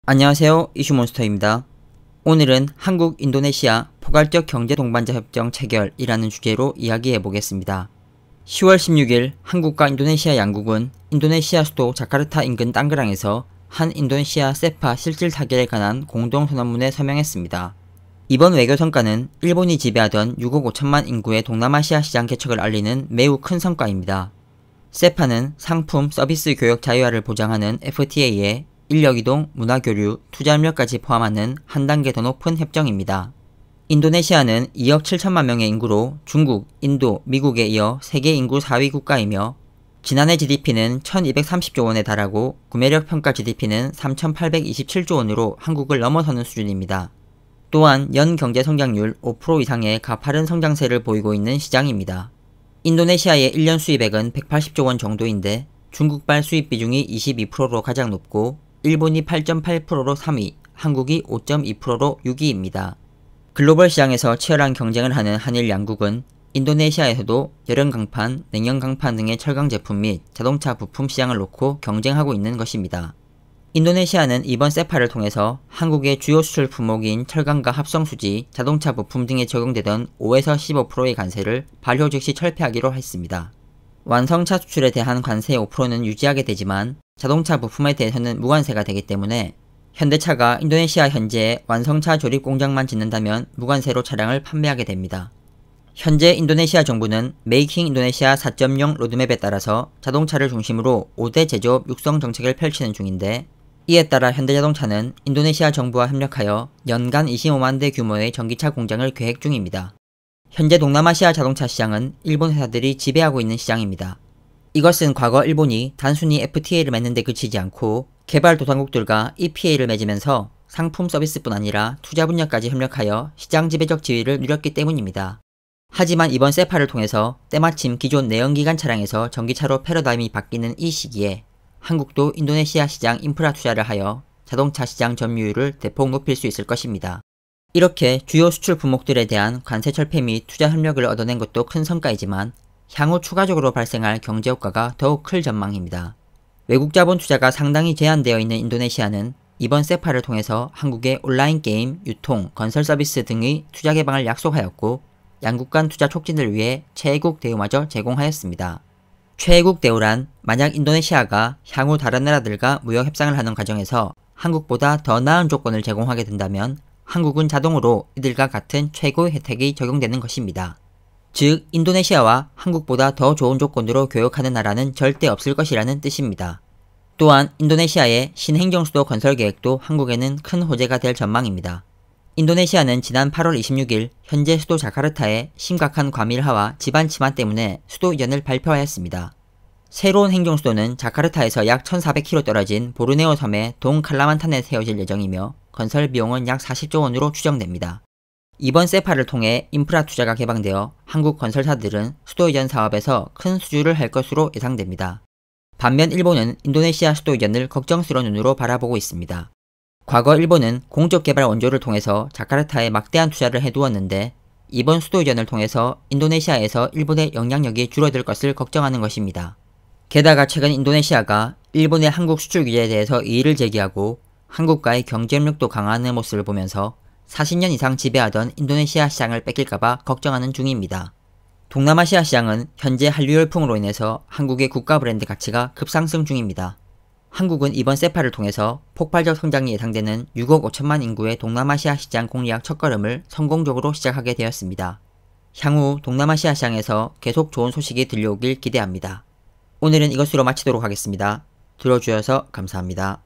안녕하세요, 이슈몬스터입니다. 오늘은 한국 인도네시아 포괄적 경제 동반자 협정 체결이라는 주제로 이야기해 보겠습니다. 10월 16일 한국과 인도네시아 양국은 인도네시아 수도 자카르타 인근 땅그랑에서 한 인도네시아 세파 실질 타결에 관한 공동선언문에 서명했습니다. 이번 외교 성과는 일본이 지배하던 6억 5천만 인구의 동남아시아 시장 개척을 알리는 매우 큰 성과입니다. 세파는 상품, 서비스 교역 자유화를 보장하는 FTA에 인력이동, 문화교류, 투자협력까지 포함하는 한 단계 더 높은 협정입니다. 인도네시아는 2억 7천만 명의 인구로 중국, 인도, 미국에 이어 세계 인구 4위 국가이며 지난해 GDP는 1230조 원에 달하고 구매력 평가 GDP는 3827조 원으로 한국을 넘어서는 수준입니다. 또한 연 경제 성장률 5% 이상의 가파른 성장세를 보이고 있는 시장입니다. 인도네시아의 1년 수입액은 180조 원 정도인데 중국발 수입 비중이 22%로 가장 높고 일본이 8.8%로 3위, 한국이 5.2%로 6위입니다. 글로벌 시장에서 치열한 경쟁을 하는 한일 양국은 인도네시아에서도 여름 강판, 냉연 강판 등의 철강 제품 및 자동차 부품 시장을 놓고 경쟁하고 있는 것입니다. 인도네시아는 이번 세파를 통해서 한국의 주요 수출 품목인 철강과 합성수지, 자동차 부품 등에 적용되던 5에서 15%의 관세를 발효 즉시 철폐하기로 했습니다. 완성차 수출에 대한 관세 5%는 유지하게 되지만 자동차 부품에 대해서는 무관세가 되기 때문에 현대차가 인도네시아 현재의 완성차 조립 공장만 짓는다면 무관세로 차량을 판매하게 됩니다. 현재 인도네시아 정부는 메이킹 인도네시아 4.0 로드맵에 따라서 자동차를 중심으로 5대 제조업 육성 정책을 펼치는 중인데 이에 따라 현대자동차는 인도네시아 정부와 협력하여 연간 25만 대 규모의 전기차 공장을 계획 중입니다. 현재 동남아시아 자동차 시장은 일본 회사들이 지배하고 있는 시장입니다. 이것은 과거 일본이 단순히 FTA를 맺는 데 그치지 않고 개발도상국들과 EPA를 맺으면서 상품 서비스뿐 아니라 투자 분야까지 협력하여 시장 지배적 지위를 누렸기 때문입니다. 하지만 이번 세파를 통해서 때마침 기존 내연기관 차량에서 전기차로 패러다임이 바뀌는 이 시기에 한국도 인도네시아 시장 인프라 투자를 하여 자동차 시장 점유율을 대폭 높일 수 있을 것입니다. 이렇게 주요 수출 품목들에 대한 관세 철폐 및 투자 협력을 얻어낸 것도 큰 성과이지만 향후 추가적으로 발생할 경제 효과가 더욱 클 전망입니다. 외국 자본 투자가 상당히 제한되어 있는 인도네시아는 이번 세파를 통해서 한국의 온라인 게임, 유통, 건설 서비스 등의 투자 개방을 약속하였고 양국 간 투자 촉진을 위해 최애국 대우마저 제공하였습니다. 최애국 대우란 만약 인도네시아가 향후 다른 나라들과 무역 협상을 하는 과정에서 한국보다 더 나은 조건을 제공하게 된다면 한국은 자동으로 이들과 같은 최고의 혜택이 적용되는 것입니다. 즉, 인도네시아와 한국보다 더 좋은 조건으로 교역하는 나라는 절대 없을 것이라는 뜻입니다. 또한 인도네시아의 신행정수도 건설 계획도 한국에는 큰 호재가 될 전망입니다. 인도네시아는 지난 8월 26일 현재 수도 자카르타의 심각한 과밀화와 지반 침하 때문에 수도 이전을 발표하였습니다. 새로운 행정수도는 자카르타에서 약 1400km 떨어진 보르네오 섬의 동칼라만탄에 세워질 예정이며 건설 비용은 약 40조 원으로 추정됩니다. 이번 세파를 통해 인프라 투자가 개방되어 한국 건설사들은 수도 이전 사업에서 큰 수주를 할 것으로 예상됩니다. 반면 일본은 인도네시아 수도 이전을 걱정스러운 눈으로 바라보고 있습니다. 과거 일본은 공적 개발 원조를 통해서 자카르타에 막대한 투자를 해두었는데 이번 수도 이전을 통해서 인도네시아에서 일본의 영향력이 줄어들 것을 걱정하는 것입니다. 게다가 최근 인도네시아가 일본의 한국 수출 규제에 대해서 이의를 제기하고 한국과의 경제협력도 강화하는 모습을 보면서 40년 이상 지배하던 인도네시아 시장을 뺏길까봐 걱정하는 중입니다. 동남아시아 시장은 현재 한류 열풍으로 인해서 한국의 국가 브랜드 가치가 급상승 중입니다. 한국은 이번 세파를 통해서 폭발적 성장이 예상되는 6억 5천만 인구의 동남아시아 시장 공략 첫걸음을 성공적으로 시작하게 되었습니다. 향후 동남아시아 시장에서 계속 좋은 소식이 들려오길 기대합니다. 오늘은 이것으로 마치도록 하겠습니다. 들어주셔서 감사합니다.